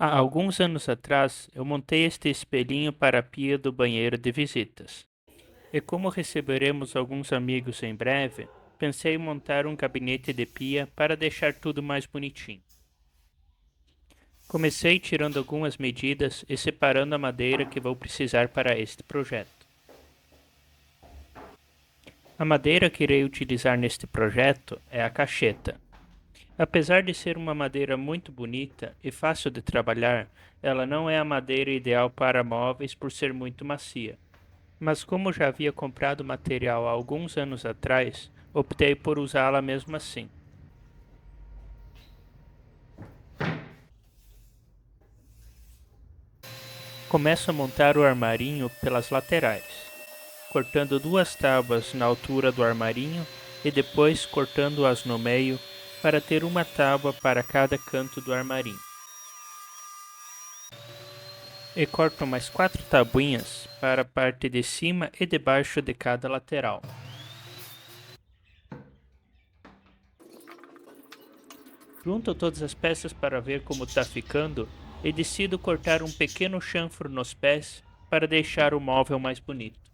Há alguns anos atrás, eu montei este espelhinho para a pia do banheiro de visitas. E como receberemos alguns amigos em breve, pensei em montar um gabinete de pia para deixar tudo mais bonitinho. Comecei tirando algumas medidas e separando a madeira que vou precisar para este projeto. A madeira que irei utilizar neste projeto é a cacheta. Apesar de ser uma madeira muito bonita e fácil de trabalhar, ela não é a madeira ideal para móveis por ser muito macia. Mas como já havia comprado o material há alguns anos atrás, optei por usá-la mesmo assim. Começo a montar o armarinho pelas laterais, cortando duas tábuas na altura do armarinho e depois cortando-as no meio para ter uma tábua para cada canto do armarinho. E corto mais 4 tabuinhas para a parte de cima e de baixo de cada lateral. Junto todas as peças para ver como está ficando e decido cortar um pequeno chanfro nos pés para deixar o móvel mais bonito.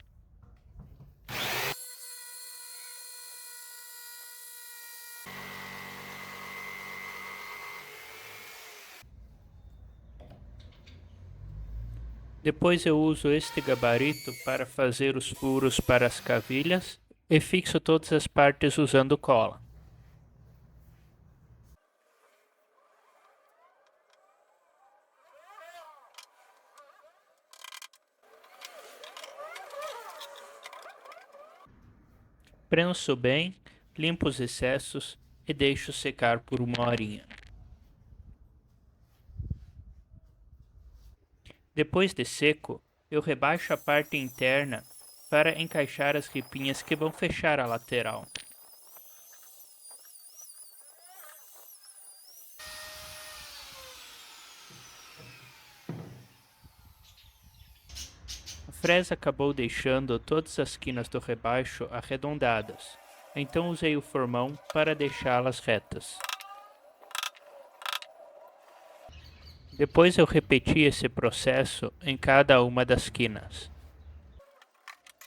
Depois eu uso este gabarito para fazer os furos para as cavilhas e fixo todas as partes usando cola. Prenso bem, limpo os excessos e deixo secar por uma horinha. Depois de seco, eu rebaixo a parte interna para encaixar as ripinhas que vão fechar a lateral. A fresa acabou deixando todas as quinas do rebaixo arredondadas, então usei o formão para deixá-las retas. Depois eu repeti esse processo em cada uma das quinas.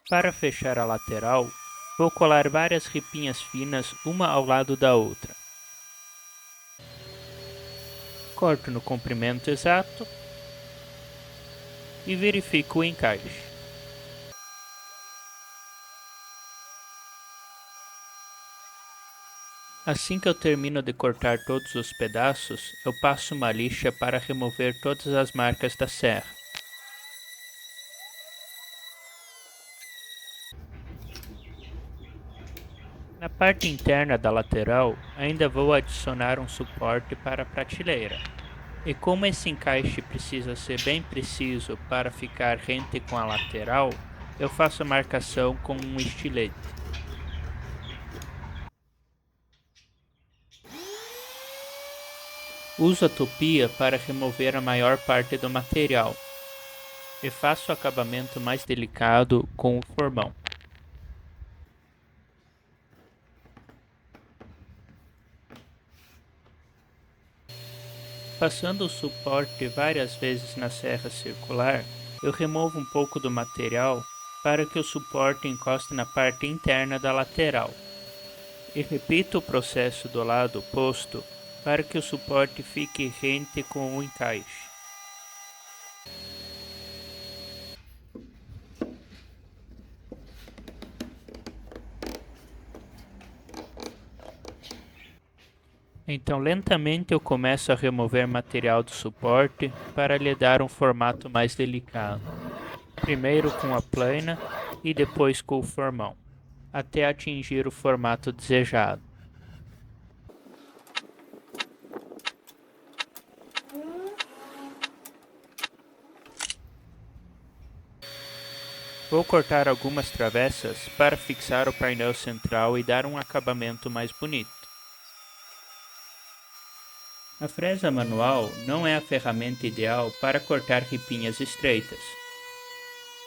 Para fechar a lateral, vou colar várias ripinhas finas uma ao lado da outra. Corto no comprimento exato e verifico o encaixe. Assim que eu termino de cortar todos os pedaços, eu passo uma lixa para remover todas as marcas da serra. Na parte interna da lateral, ainda vou adicionar um suporte para a prateleira. E como esse encaixe precisa ser bem preciso para ficar rente com a lateral, eu faço a marcação com um estilete. Uso a tupia para remover a maior parte do material e faço o acabamento mais delicado com o formão. Passando o suporte várias vezes na serra circular, eu removo um pouco do material para que o suporte encoste na parte interna da lateral. E repito o processo do lado oposto para que o suporte fique rente com o encaixe. Então lentamente eu começo a remover material do suporte para lhe dar um formato mais delicado. Primeiro com a plana e depois com o formão, até atingir o formato desejado. Vou cortar algumas travessas para fixar o painel central e dar um acabamento mais bonito. A fresa manual não é a ferramenta ideal para cortar ripinhas estreitas.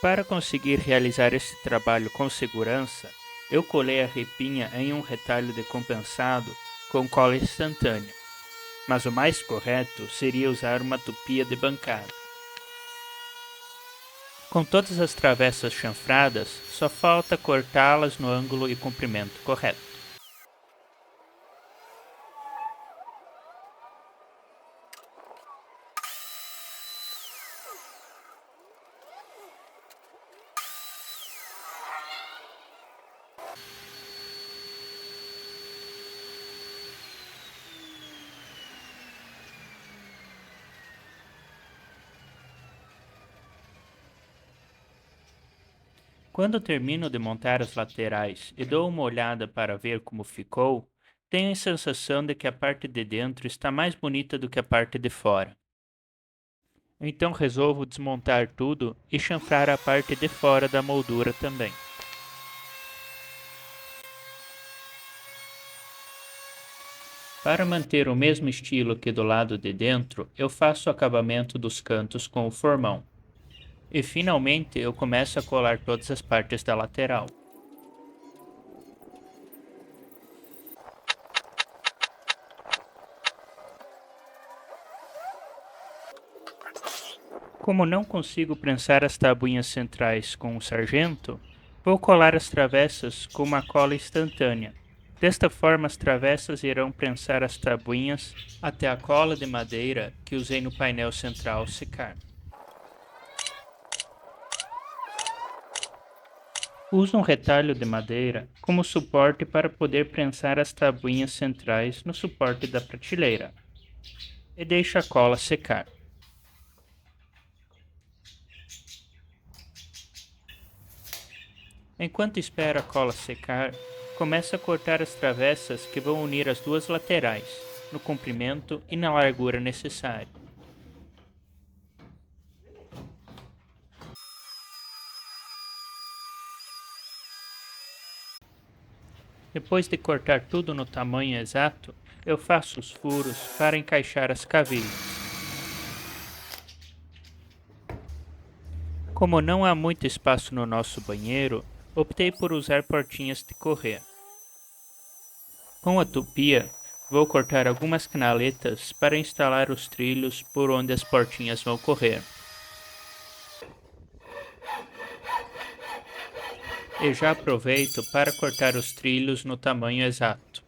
Para conseguir realizar esse trabalho com segurança, eu colei a ripinha em um retalho decompensado com cola instantânea. mas o mais correto seria usar uma tupia de bancada. Com todas as travessas chanfradas, só falta cortá-las no ângulo e comprimento correto. Quando termino de montar as laterais e dou uma olhada para ver como ficou, tenho a sensação de que a parte de dentro está mais bonita do que a parte de fora. Então resolvo desmontar tudo e chanfrar a parte de fora da moldura também. Para manter o mesmo estilo que do lado de dentro, eu faço o acabamento dos cantos com o formão. E finalmente eu começo a colar todas as partes da lateral. Como não consigo prensar as tabuinhas centrais com o sargento, vou colar as travessas com uma cola instantânea. Desta forma as travessas irão prensar as tabuinhas até a cola de madeira que usei no painel central secar. Uso um retalho de madeira como suporte para poder prensar as tabuinhas centrais no suporte da prateleira e deixo a cola secar. Enquanto espero a cola secar, começo a cortar as travessas que vão unir as duas laterais, no comprimento e na largura necessária. Depois de cortar tudo no tamanho exato, eu faço os furos para encaixar as cavilhas. Como não há muito espaço no nosso banheiro, optei por usar portinhas de correr. Com a tupia, vou cortar algumas canaletas para instalar os trilhos por onde as portinhas vão correr. E já aproveito para cortar os trilhos no tamanho exato.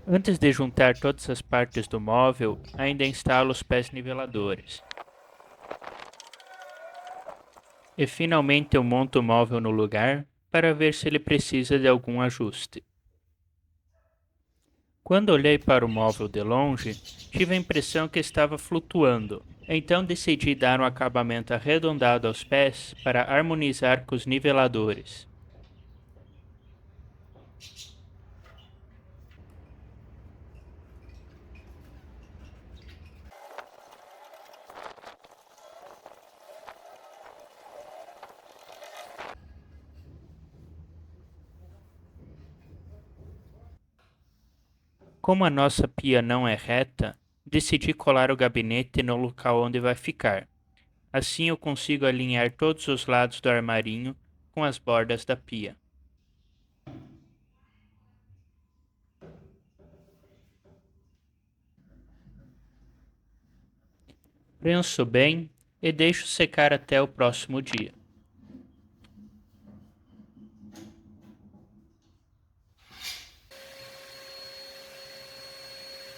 Antes de juntar todas as partes do móvel, ainda instalo os pés niveladores. E finalmente eu monto o móvel no lugar para ver se ele precisa de algum ajuste. Quando olhei para o móvel de longe, tive a impressão que estava flutuando. Então decidi dar um acabamento arredondado aos pés para harmonizar com os niveladores. Como a nossa pia não é reta, decidi colar o gabinete no local onde vai ficar. Assim eu consigo alinhar todos os lados do armarinho com as bordas da pia. Prenso bem e deixo secar até o próximo dia.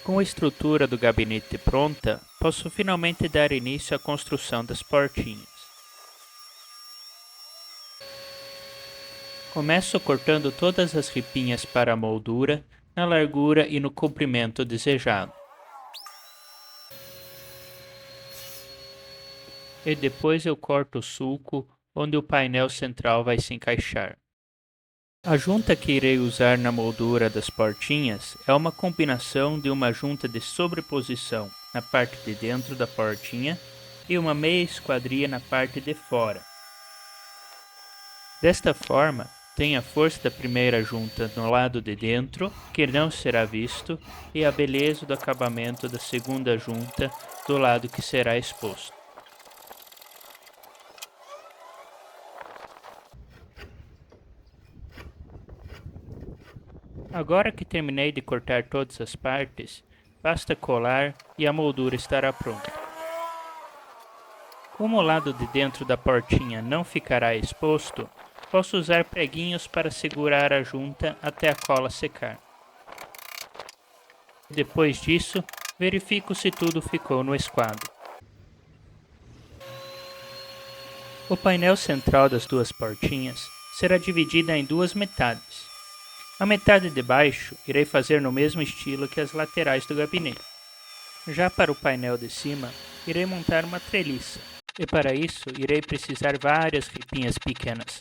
Com a estrutura do gabinete pronta, posso finalmente dar início à construção das portinhas. Começo cortando todas as ripinhas para a moldura, na largura e no comprimento desejado. E depois eu corto o sulco onde o painel central vai se encaixar. A junta que irei usar na moldura das portinhas é uma combinação de uma junta de sobreposição na parte de dentro da portinha e uma meia esquadria na parte de fora. Desta forma, tem a força da primeira junta no lado de dentro, que não será visto, e a beleza do acabamento da segunda junta do lado que será exposto. Agora que terminei de cortar todas as partes, basta colar e a moldura estará pronta. Como o lado de dentro da portinha não ficará exposto, posso usar preguinhos para segurar a junta até a cola secar. Depois disso, verifico se tudo ficou no esquadro. O painel central das duas portinhas será dividida em duas metades. A metade de baixo irei fazer no mesmo estilo que as laterais do gabinete. Já para o painel de cima, irei montar uma treliça, e para isso irei precisar várias ripinhas pequenas.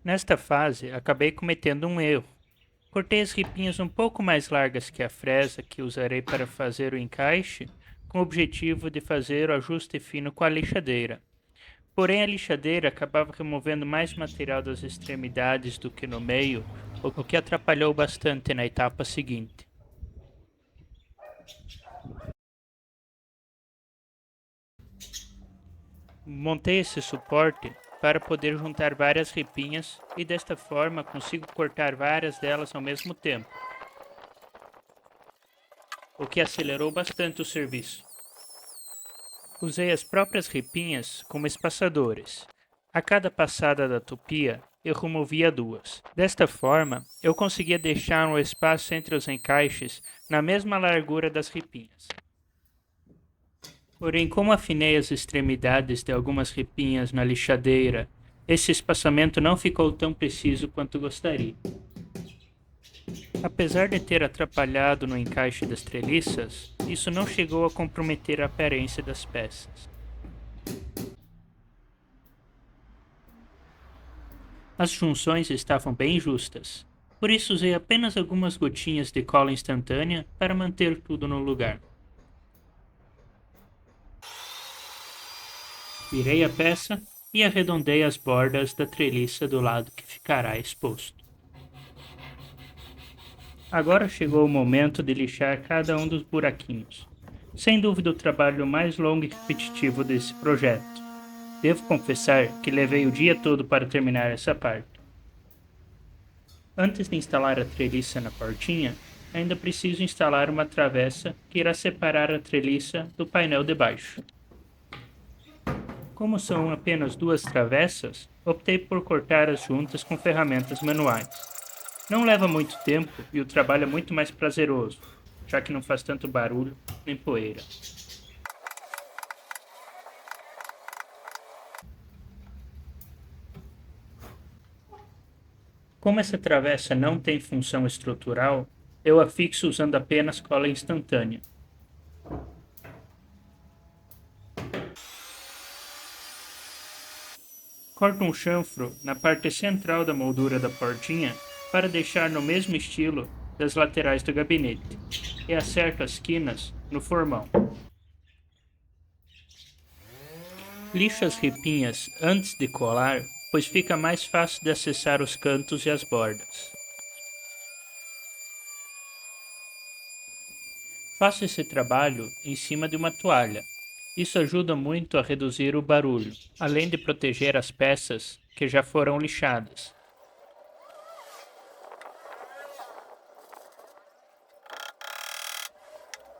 Nesta fase, acabei cometendo um erro. Cortei as ripinhas um pouco mais largas que a fresa que usarei para fazer o encaixe, com o objetivo de fazer o ajuste fino com a lixadeira. Porém, a lixadeira acabava removendo mais material das extremidades do que no meio, o que atrapalhou bastante na etapa seguinte. Montei esse suporte para poder juntar várias ripinhas e desta forma consigo cortar várias delas ao mesmo tempo, o que acelerou bastante o serviço. Usei as próprias ripinhas como espaçadores. A cada passada da tupia, eu removia duas. Desta forma, eu conseguia deixar um espaço entre os encaixes na mesma largura das ripinhas. Porém, como afinei as extremidades de algumas ripinhas na lixadeira, esse espaçamento não ficou tão preciso quanto gostaria. Apesar de ter atrapalhado no encaixe das treliças, isso não chegou a comprometer a aparência das peças. As junções estavam bem justas, por isso usei apenas algumas gotinhas de cola instantânea para manter tudo no lugar. Virei a peça e arredondei as bordas da treliça do lado que ficará exposto. Agora chegou o momento de lixar cada um dos buraquinhos. Sem dúvida o trabalho mais longo e repetitivo desse projeto. Devo confessar que levei o dia todo para terminar essa parte. Antes de instalar a treliça na portinha, ainda preciso instalar uma travessa que irá separar a treliça do painel de baixo. Como são apenas duas travessas, optei por cortar as juntas com ferramentas manuais. Não leva muito tempo e o trabalho é muito mais prazeroso, já que não faz tanto barulho nem poeira. Como essa travessa não tem função estrutural, eu a fixo usando apenas cola instantânea. Corto um chanfro na parte central da moldura da portinha para deixar no mesmo estilo das laterais do gabinete e acerto as quinas no formão. Lixo as ripinhas antes de colar, pois fica mais fácil de acessar os cantos e as bordas. Faço esse trabalho em cima de uma toalha. Isso ajuda muito a reduzir o barulho, além de proteger as peças que já foram lixadas.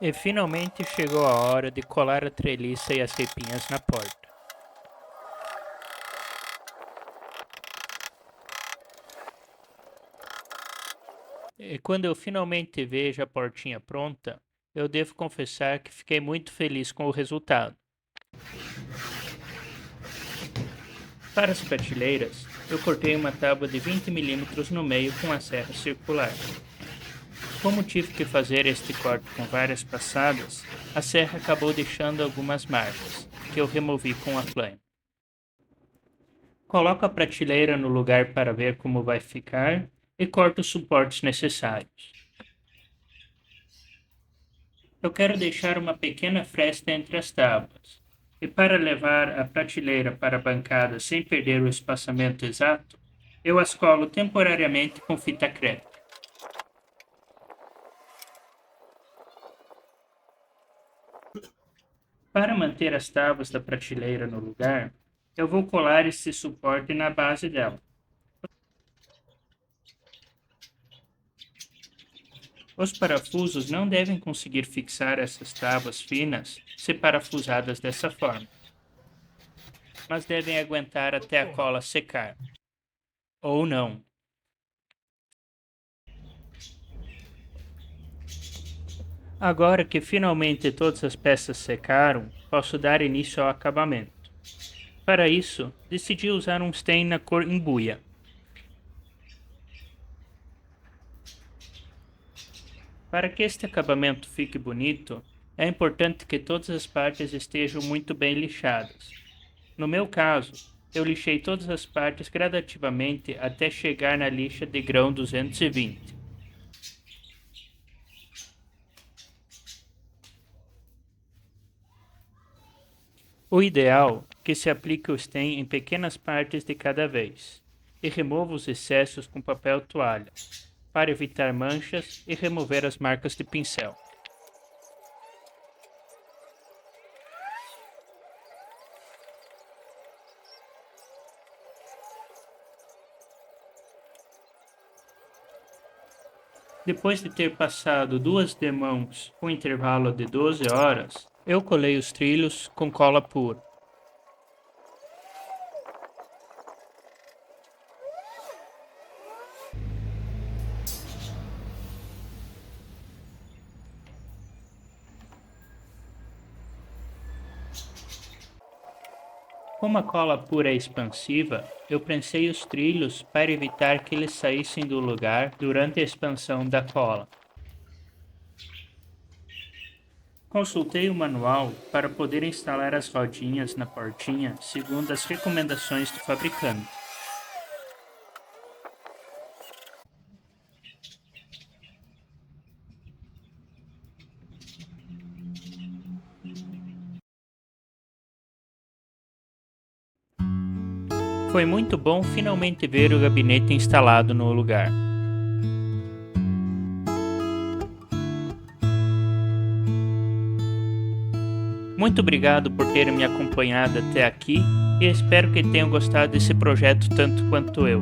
E finalmente chegou a hora de colar a treliça e as ripinhas na porta. E quando eu finalmente vejo a portinha pronta, eu devo confessar que fiquei muito feliz com o resultado. Para as prateleiras, eu cortei uma tábua de 20 mm no meio com a serra circular. Como tive que fazer este corte com várias passadas, a serra acabou deixando algumas marcas, que eu removi com a plana. Coloco a prateleira no lugar para ver como vai ficar e corto os suportes necessários. Eu quero deixar uma pequena fresta entre as tábuas, e para levar a prateleira para a bancada sem perder o espaçamento exato, eu as colo temporariamente com fita crepe. Para manter as tábuas da prateleira no lugar, eu vou colar esse suporte na base dela. Os parafusos não devem conseguir fixar essas tábuas finas se parafusadas dessa forma, mas devem aguentar até a cola secar. Ou não. Agora que finalmente todas as peças secaram, posso dar início ao acabamento. Para isso, decidi usar um stain na cor embuia. Para que este acabamento fique bonito, é importante que todas as partes estejam muito bem lixadas. No meu caso, eu lixei todas as partes gradativamente até chegar na lixa de grão 220. O ideal é que se aplique o stain em pequenas partes de cada vez e remova os excessos com papel toalha, para evitar manchas e remover as marcas de pincel. Depois de ter passado 2 demãos com intervalo de 12 horas, eu colei os trilhos com cola pura. Como a cola pura é expansiva, eu prensei os trilhos para evitar que eles saíssem do lugar durante a expansão da cola. Consultei o manual para poder instalar as rodinhas na portinha segundo as recomendações do fabricante. Foi muito bom finalmente ver o gabinete instalado no lugar. Muito obrigado por terem me acompanhado até aqui e espero que tenham gostado desse projeto tanto quanto eu.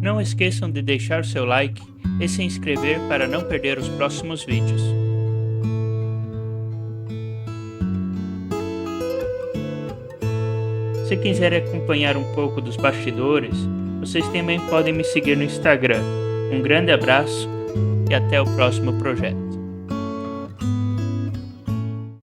Não esqueçam de deixar seu like e se inscrever para não perder os próximos vídeos. Se quiserem acompanhar um pouco dos bastidores, vocês também podem me seguir no Instagram. Um grande abraço e até o próximo projeto.